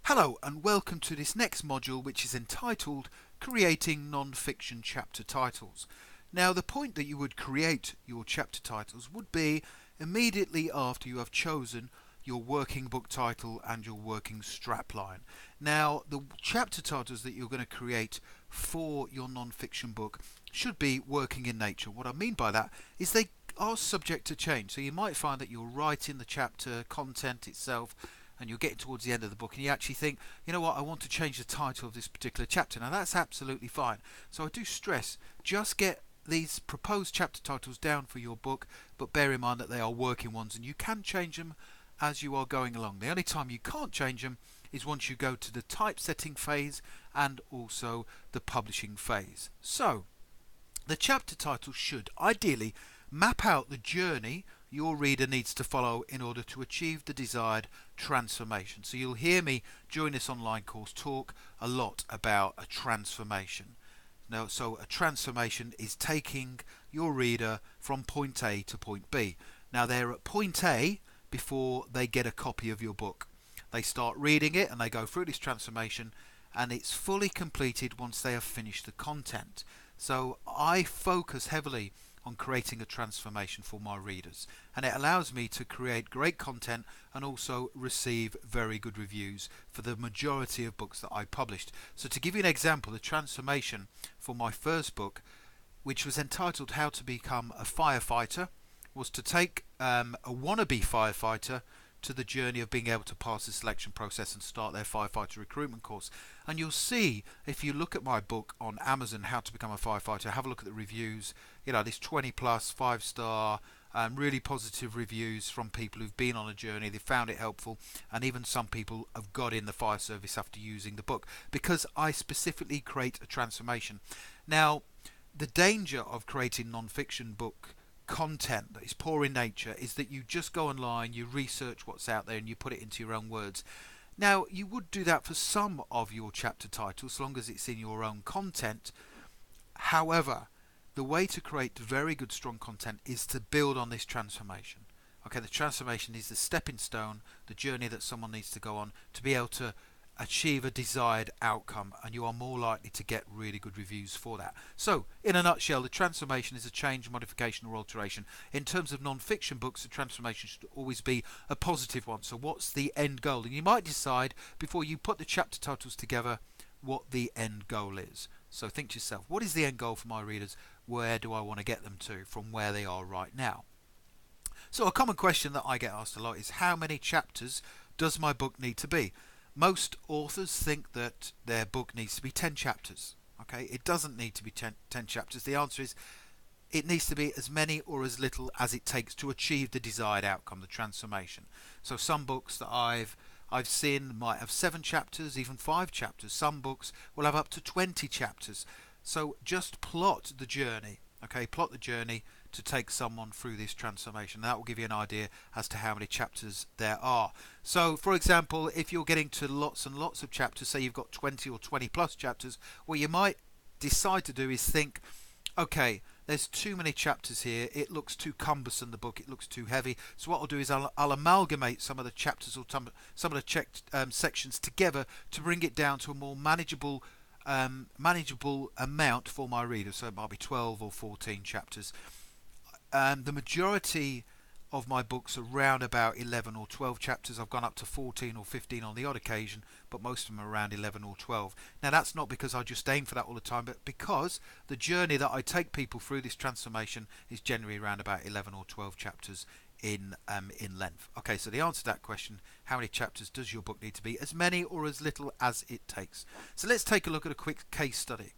Hello and welcome to this next module, which is entitled Creating Non-Fiction Chapter Titles. Now, the point that you would create your chapter titles would be immediately after you have chosen your working book title and your working strapline. Now, the chapter titles that you're going to create for your non-fiction book should be working in nature. What I mean by that is they are subject to change. So you might find that you're writing the chapter content itself and you're getting towards the end of the book and you actually think, you know what, I want to change the title of this particular chapter. Now that's absolutely fine. So I do stress, just get these proposed chapter titles down for your book, but bear in mind that they are working ones and you can change them as you are going along. The only time you can't change them is once you go to the typesetting phase and also the publishing phase. So the chapter title should ideally map out the journey your reader needs to follow in order to achieve the desired transformation. So you'll hear me during this online course talk a lot about a transformation. Now, so a transformation is taking your reader from point A to point B. Now they're at point A before they get a copy of your book. They start reading it and they go through this transformation, and it's fully completed once they have finished the content. So I focus heavily on creating a transformation for my readers, and it allows me to create great content and also receive very good reviews for the majority of books that I published. So to give you an example, the transformation for my first book, which was entitled How to Become a Firefighter, was to take a wannabe firefighter to the journey of being able to pass the selection process and start their firefighter recruitment course. And you'll see, if you look at my book on Amazon, How to Become a Firefighter, have a look at the reviews. You know, this 20 plus 5-star really positive reviews from people who've been on a journey. They found it helpful, and even some people have got in the fire service after using the book, because I specifically create a transformation. Now, the danger of creating non-fiction book content that is poor in nature is that you just go online, you research what's out there and you put it into your own words. Now, you would do that for some of your chapter titles as long as it's in your own content. However, the way to create very good strong content is to build on this transformation. Okay, the transformation is the stepping stone, the journey that someone needs to go on to be able to achieve a desired outcome, and you are more likely to get really good reviews for that. So in a nutshell, the transformation is a change, modification or alteration. In terms of non-fiction books, the transformation should always be a positive one. So what's the end goal? And you might decide before you put the chapter titles together what the end goal is. So think to yourself, what is the end goal for my readers? Where do I want to get them to from where they are right now? So a common question that I get asked a lot is, how many chapters does my book need to be? Most authors think that their book needs to be 10 chapters. Okay, it doesn't need to be 10 chapters. The answer is it needs to be as many or as little as it takes to achieve the desired outcome, the transformation. So some books that I've seen might have 7 chapters, even 5 chapters. Some books will have up to 20 chapters. So just plot the journey. Okay, plot the journey to take someone through this transformation. That will give you an idea as to how many chapters there are. So for example, if you're getting to lots and lots of chapters, say you've got 20 or 20 plus chapters, what you might decide to do is think, okay, there's too many chapters here, it looks too cumbersome, the book, it looks too heavy. So what I'll do is I'll amalgamate some of the chapters or some of the sections together to bring it down to a more manageable amount for my readers. So it might be 12 or 14 chapters. The majority of my books are around about 11 or 12 chapters. I've gone up to 14 or 15 on the odd occasion, but most of them are around 11 or 12. Now that's not because I just aim for that all the time, but because the journey that I take people through this transformation is generally around about 11 or 12 chapters in length. Okay, so the answer to that question, how many chapters does your book need to be? As many or as little as it takes. So let's take a look at a quick case study.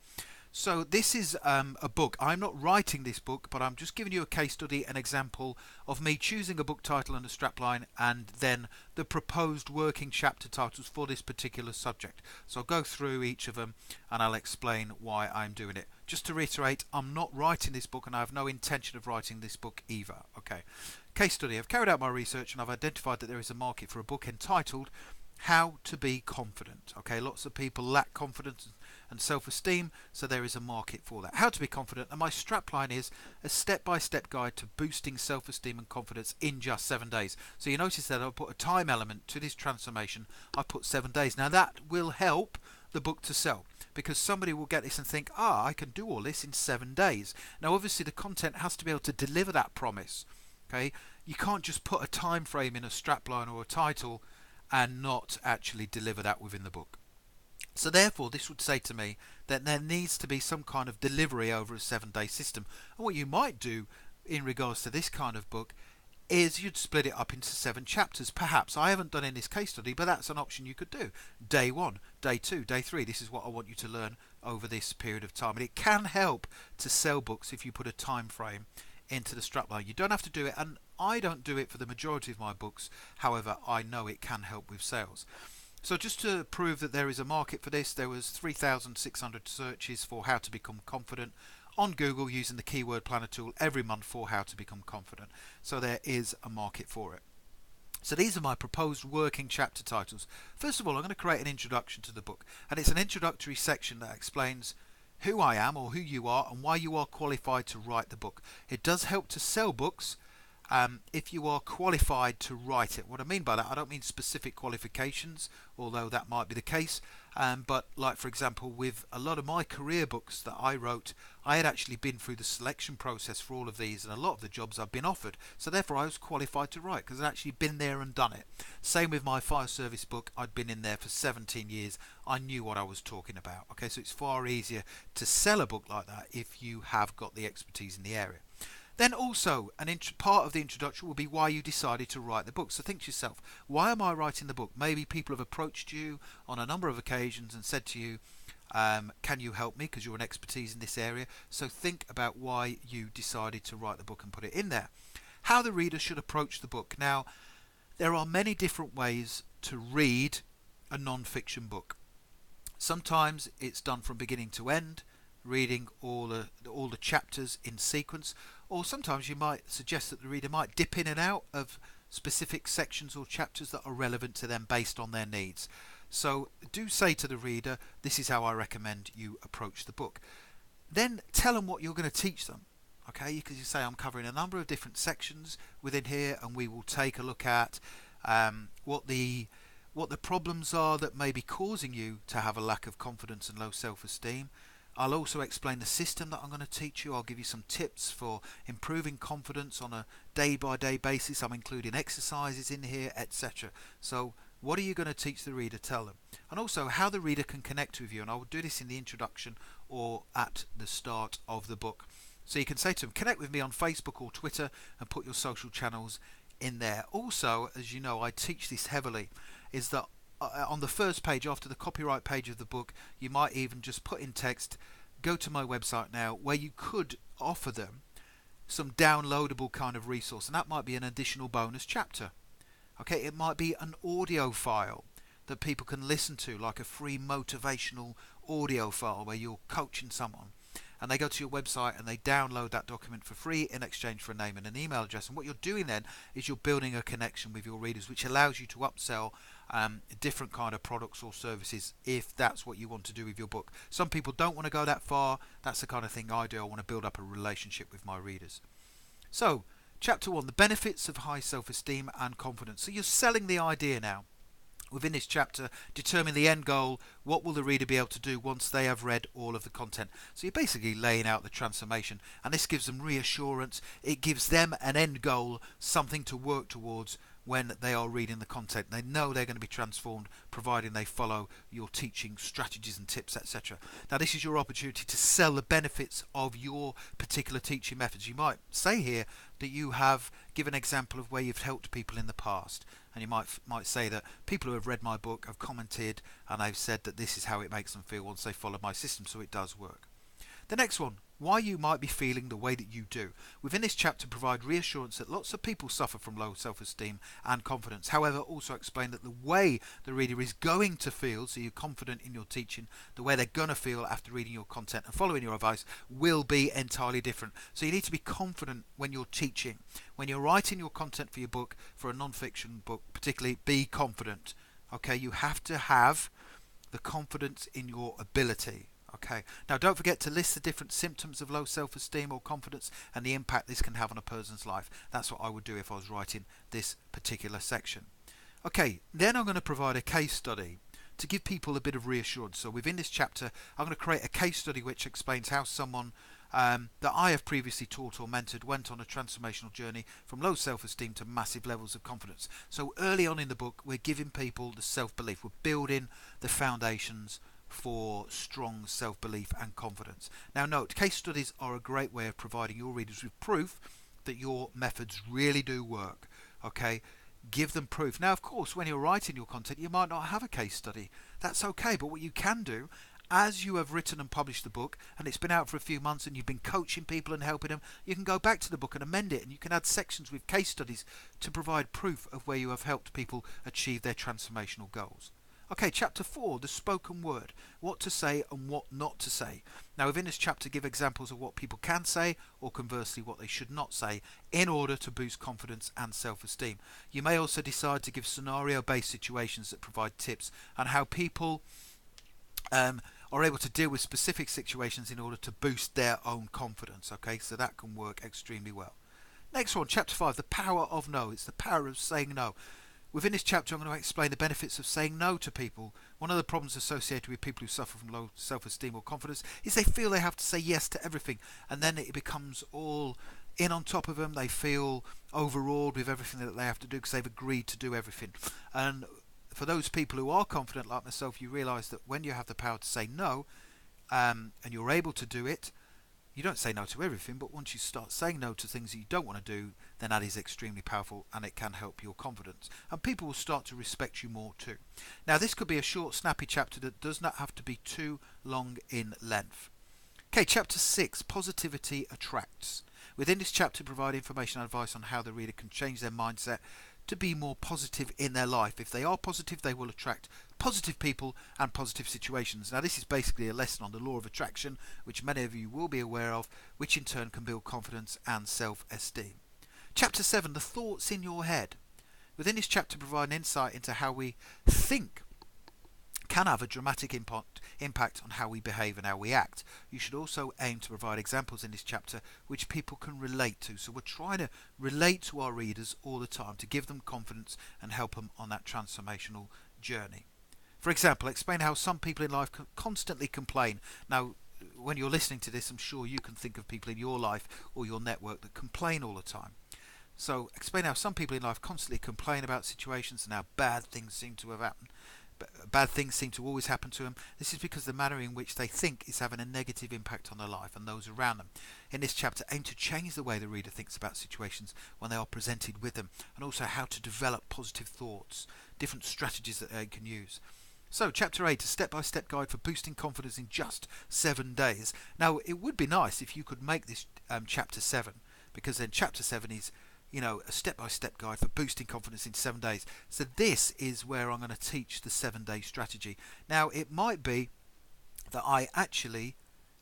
So this is a book. I'm not writing this book, but I'm just giving you a case study, an example of me choosing a book title and a strapline, and then the proposed working chapter titles for this particular subject. So I'll go through each of them and I'll explain why I'm doing it. Just to reiterate, I'm not writing this book and I have no intention of writing this book either. Okay. Case study. I've carried out my research and I've identified that there is a market for a book entitled how to be confident. Okay, lots of people lack confidence and self-esteem, so there is a market for that. How to be confident, and my strapline is a step-by-step guide to boosting self-esteem and confidence in just 7 days. So you notice that I put a time element to this transformation. I put 7 days. Now that will help the book to sell, because somebody will get this and think, I can do all this in 7 days. Now obviously the content has to be able to deliver that promise. Okay, you can't just put a time frame in a strapline or a title and not actually deliver that within the book. So therefore this would say to me that there needs to be some kind of delivery over a 7-day system. And what you might do in regards to this kind of book is you'd split it up into 7 chapters. Perhaps I haven't done in this case study, but that's an option you could do. Day 1, day 2, day 3, this is what I want you to learn over this period of time. And it can help to sell books if you put a time frame into the strapline. You don't have to do it, and I don't do it for the majority of my books. However, I know it can help with sales. So just to prove that there is a market for this, there was 3,600 searches for how to become confident on Google using the keyword planner tool every month for how to become confident. So there is a market for it. So these are my proposed working chapter titles. First of all, I'm going to create an introduction to the book, and it's an introductory section that explains who I am or who you are and why you are qualified to write the book. It does help to sell books if you are qualified to write it. What I mean by that, I don't mean specific qualifications, although that might be the case, but like for example with a lot of my career books that I wrote, I had actually been through the selection process for all of these, and a lot of the jobs I've been offered, so therefore I was qualified to write because I'd actually been there and done it. Same with my fire service book, I'd been in there for 17 years, I knew what I was talking about. Okay, so it's far easier to sell a book like that if you have got the expertise in the area. Then also, part of the introduction will be why you decided to write the book. So think to yourself, why am I writing the book? Maybe people have approached you on a number of occasions and said to you, can you help me because you're an expertise in this area? So think about why you decided to write the book and put it in there. How the reader should approach the book. Now, there are many different ways to read a non-fiction book. Sometimes it's done from beginning to end, reading all the chapters in sequence, or sometimes you might suggest that the reader might dip in and out of specific sections or chapters that are relevant to them based on their needs. So do say to the reader, this is how I recommend you approach the book. Then tell them what you're going to teach them. Okay, because you say I'm covering a number of different sections within here, and we will take a look at what the problems are that may be causing you to have a lack of confidence and low self-esteem. I'll also explain the system that I'm going to teach you. I'll give you some tips for improving confidence on a day-by-day basis. I'm including exercises in here, etc. So what are you going to teach the reader? Tell them. And also how the reader can connect with you. And I will do this in the introduction or at the start of the book. So you can say to them, connect with me on Facebook or Twitter, and put your social channels in there. Also, as you know, I teach this heavily, is that on the first page, after the copyright page of the book, you might even just put in text, go to my website now, where you could offer them some downloadable kind of resource, and that might be an additional bonus chapter. Okay, it might be an audio file that people can listen to, like a free motivational audio file where you're coaching someone, and they go to your website and they download that document for free in exchange for a name and an email address. And what you're doing then is you're building a connection with your readers, which allows you to upsell different kind of products or services if that's what you want to do with your book. Some people don't want to go that far. That's the kind of thing I do. I want to build up a relationship with my readers. So chapter 1, the benefits of high self-esteem and confidence. So you're selling the idea now. Within this chapter, determine the end goal. What will the reader be able to do once they have read all of the content? So you're basically laying out the transformation, and this gives them reassurance. It gives them an end goal, something to work towards when they are reading the content. They know they're going to be transformed, providing they follow your teaching strategies and tips, etc. Now this is your opportunity to sell the benefits of your particular teaching methods. You might say here that you have given an example of where you've helped people in the past, and you might say that people who have read my book have commented and they've said that this is how it makes them feel once they follow my system, so it does work. The next one, why you might be feeling the way that you do. Within this chapter, provide reassurance that lots of people suffer from low self-esteem and confidence. However, also explain that the way the reader is going to feel, so you're confident in your teaching, the way they're going to feel after reading your content and following your advice will be entirely different. So you need to be confident when you're teaching. When you're writing your content for your book, for a non-fiction book particularly, be confident. Okay, you have to have the confidence in your ability. Okay, now don't forget to list the different symptoms of low self-esteem or confidence and the impact this can have on a person's life. That's what I would do if I was writing this particular section. Okay, then I'm going to provide a case study to give people a bit of reassurance. So within this chapter, I'm going to create a case study which explains how someone that I have previously taught or mentored went on a transformational journey from low self-esteem to massive levels of confidence. So early on in the book, we're giving people the self-belief. We're building the foundations for strong self-belief and confidence. Now note, case studies are a great way of providing your readers with proof that your methods really do work. Okay, give them proof. Now of course, when you're writing your content, you might not have a case study. That's okay, but what you can do, as you have written and published the book and it's been out for a few months and you've been coaching people and helping them, you can go back to the book and amend it, and you can add sections with case studies to provide proof of where you have helped people achieve their transformational goals. Okay, chapter 4, the spoken word, what to say and what not to say. Now within this chapter, give examples of what people can say, or conversely what they should not say, in order to boost confidence and self-esteem. You may also decide to give scenario-based situations that provide tips on how people are able to deal with specific situations in order to boost their own confidence. Okay, so that can work extremely well. Next one, chapter 5, the power of no. It's the power of saying no. Within this chapter, I'm going to explain the benefits of saying no to people. One of the problems associated with people who suffer from low self-esteem or confidence is they feel they have to say yes to everything, and then it becomes all in on top of them. They feel overawed with everything that they have to do because they've agreed to do everything. And for those people who are confident like myself, you realise that when you have the power to say no, and you're able to do it, you don't say no to everything, but once you start saying no to things that you don't want to do, then that is extremely powerful and it can help your confidence. And people will start to respect you more too. Now this could be a short, snappy chapter that does not have to be too long in length. Okay, chapter 6, positivity attracts. Within this chapter, provide information and advice on how the reader can change their mindset to be more positive in their life. If they are positive, they will attract positive people and positive situations. Now this is basically a lesson on the law of attraction, which many of you will be aware of, which in turn can build confidence and self-esteem. Chapter 7, the thoughts in your head. Within this chapter, provide an insight into how we think can have a dramatic impact on how we behave and how we act. You should also aim to provide examples in this chapter which people can relate to. So we're trying to relate to our readers all the time to give them confidence and help them on that transformational journey. For example, explain how some people in life constantly complain. Now, when you're listening to this, I'm sure you can think of people in your life or your network that complain all the time. So explain how some people in life constantly complain about situations and how bad things seem to have happened. Bad things seem to always happen to them. This is because the manner in which they think is having a negative impact on their life and those around them. In this chapter, aim to change the way the reader thinks about situations when they are presented with them, and also how to develop positive thoughts, different strategies that they can use. So, chapter 8, a step-by-step guide for boosting confidence in just 7 days. Now, it would be nice if you could make this chapter 7, because then chapter 7 is, a step-by-step guide for boosting confidence in 7 days. So this is where I'm going to teach the 7-day strategy. Now, it might be that I actually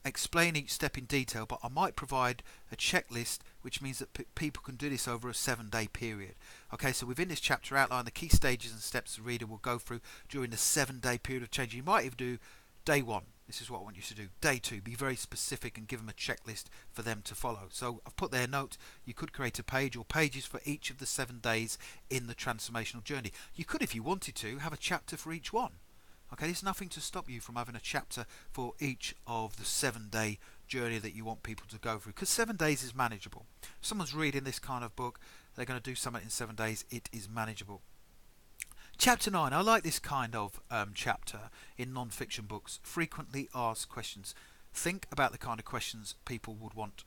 explain each step in detail, but I might provide a checklist, which means that people can do this over a 7-day period. Okay, so within this chapter, outline the key stages and steps the reader will go through during the 7-day period of change. You might even do day 1. This is what I want you to do. Day 2, be very specific and give them a checklist for them to follow. So I've put there a note. You could create a page or pages for each of the 7 days in the transformational journey. You could, if you wanted to, have a chapter for each one. Okay, there's nothing to stop you from having a chapter for each of the 7-day journey that you want people to go through, because 7 days is manageable. If someone's reading this kind of book, they're going to do something in 7 days, it is manageable. Chapter 9, I like this kind of chapter in non-fiction books. Frequently asked questions. Think about the kind of questions people would want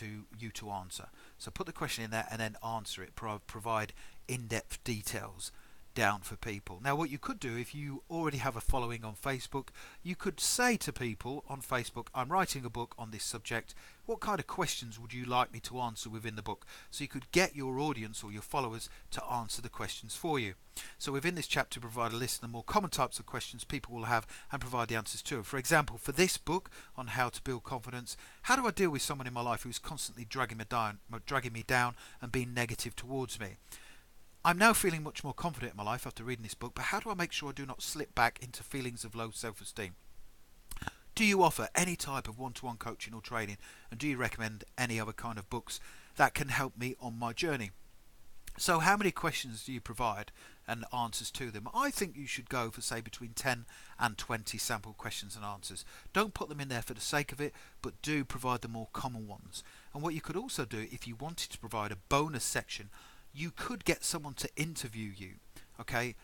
you to answer. So put the question in there and then answer it. Provide in-depth details down for people. Now what you could do, if you already have a following on Facebook, you could say to people on Facebook, I'm writing a book on this subject, what kind of questions would you like me to answer within the book? So you could get your audience or your followers to answer the questions for you. So within this chapter, provide a list of the more common types of questions people will have and provide the answers to them. For example, for this book on how to build confidence, how do I deal with someone in my life who's constantly dragging me down and being negative towards me? I'm now feeling much more confident in my life after reading this book, but how do I make sure I do not slip back into feelings of low self-esteem? Do you offer any type of one-to-one coaching or training, and do you recommend any other kind of books that can help me on my journey? So how many questions do you provide and answers to them? I think you should go for, say, between 10 and 20 sample questions and answers. Don't put them in there for the sake of it, but do provide the more common ones. And what you could also do, if you wanted to provide a bonus section, you could get someone to interview you, okay?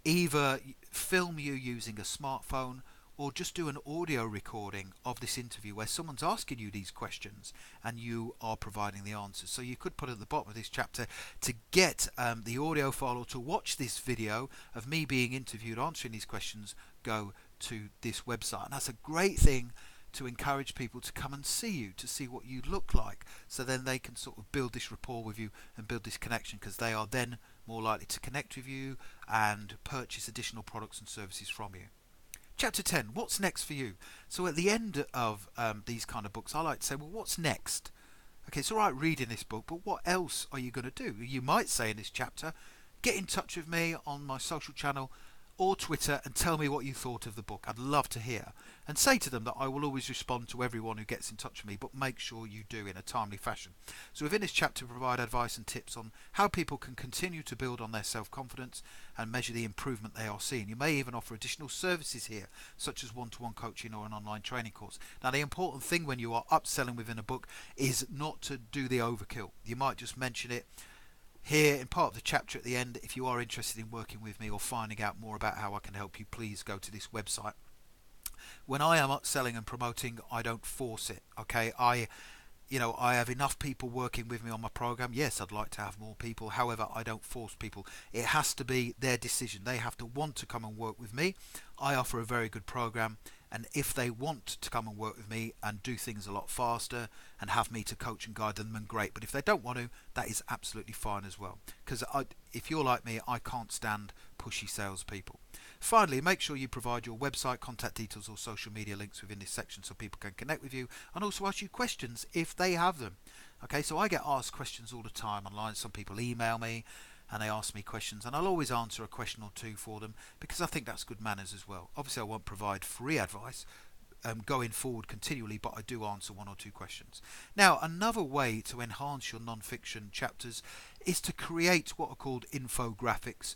Either film you using a smartphone, or just do an audio recording of this interview where someone's asking you these questions and you are providing the answers. So you could put at the bottom of this chapter, to get the audio file or to watch this video of me being interviewed answering these questions, go to this website. And that's a great thing to encourage people to come and see you, to see what you look like, so then they can sort of build this rapport with you and build this connection, because they are then more likely to connect with you and purchase additional products and services from you. Chapter 10, what's next for you? So at the end of these kind of books, I like to say, well, what's next? Okay, it's all right reading this book, but what else are you going to do? You might say in this chapter, get in touch with me on my social channel or Twitter and tell me what you thought of the book. I'd love to hear. And say to them that I will always respond to everyone who gets in touch with me, but make sure you do in a timely fashion. So within this chapter, provide advice and tips on how people can continue to build on their self-confidence and measure the improvement they are seeing. You may even offer additional services here, such as one-to-one coaching or an online training course. Now, the important thing when you are upselling within a book is not to do the overkill. You might just mention it here in part of the chapter at the end. If you are interested in working with me or finding out more about how I can help you, please go to this website. When I am upselling and promoting, I don't force it, okay? I have enough people working with me on my program. Yes, I'd like to have more people. However, I don't force people. It has to be their decision. They have to want to come and work with me. I offer a very good program, and if they want to come and work with me and do things a lot faster and have me to coach and guide them, then great. But if they don't want to, that is absolutely fine as well. Because if you're like me, I can't stand pushy salespeople. Finally, make sure you provide your website, contact details or social media links within this section so people can connect with you and also ask you questions if they have them. Okay, so I get asked questions all the time online. Some people email me and they ask me questions, and I'll always answer a question or two for them, because I think that's good manners as well. Obviously, I won't provide free advice going forward continually, but I do answer one or two questions. Now, another way to enhance your non-fiction chapters is to create what are called infographics.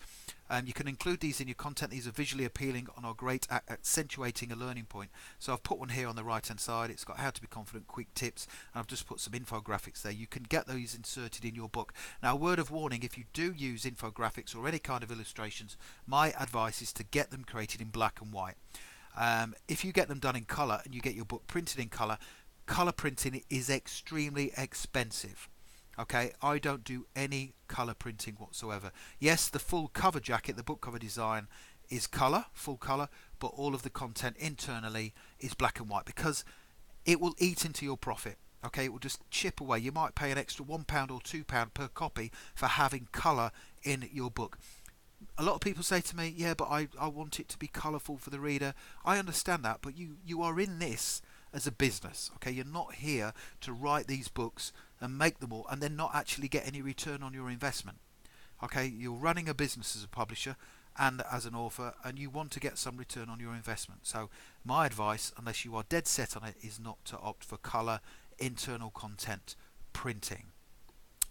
You can include these in your content. These are visually appealing and are great at accentuating a learning point. So I've put one here on the right hand side. It's got how to be confident, quick tips, and I've just put some infographics there. You can get those inserted in your book. Now, a word of warning, if you do use infographics or any kind of illustrations, my advice is to get them created in black and white. If you get them done in colour and you get your book printed in colour printing is extremely expensive. Okay, I don't do any colour printing whatsoever. Yes, the full cover jacket, the book cover design is colour, full colour, but all of the content internally is black and white, because it will eat into your profit. Okay, it will just chip away. You might pay an extra £1 or £2 per copy for having colour in your book. A lot of people say to me, yeah, but I want it to be colourful for the reader. I understand that, but you are in this as a business. Okay, you're not here to write these books and make them all and then not actually get any return on your investment. Okay, you're running a business as a publisher and as an author, and you want to get some return on your investment. So my advice, unless you are dead set on it, is not to opt for colour internal content printing.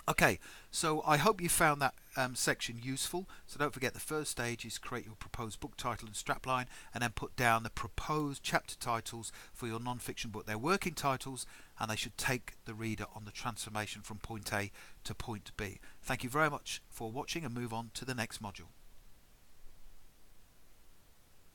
Okay, so I hope you found that section useful. So don't forget, the first stage is create your proposed book title and strapline, and then put down the proposed chapter titles for your non-fiction book. They're working titles, and they should take the reader on the transformation from point A to point B. Thank you very much for watching, and move on to the next module.